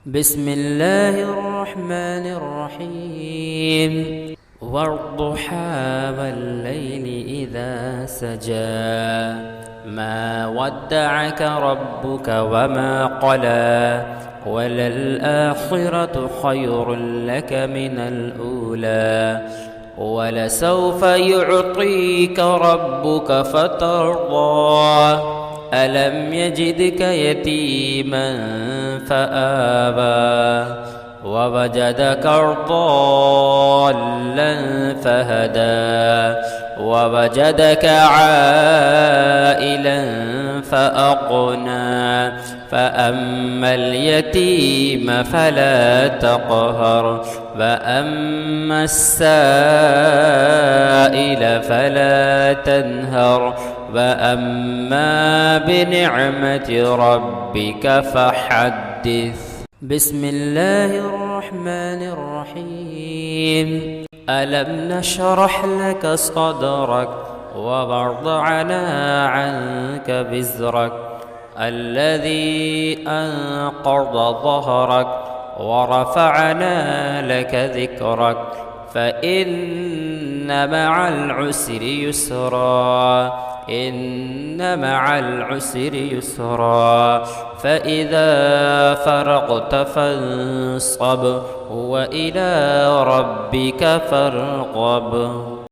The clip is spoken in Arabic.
بسم الله الرحمن الرحيم والضحى والليل إذا سجى ما ودعك ربك وما قلى وللآخرة خير لك من الأولى ولسوف يعطيك ربك فترضى ألم يجدك يتيما فآوى ووجدك ضالا فهدى ووجدك عائلا فأغنى فأما اليتيم فلا تقهر وأما السائل فلا تنهر وأما بنعمة ربك فحدث. بسم الله الرحمن الرحيم ألم نشرح لك صدرك ووضعنا عنك بزرك الذي أنقض ظهرك ورفعنا لك ذكرك فإن مع العسر يسرا إن مع العسر يسرا فإذا فرغت فانصب وإلى ربك فارغب.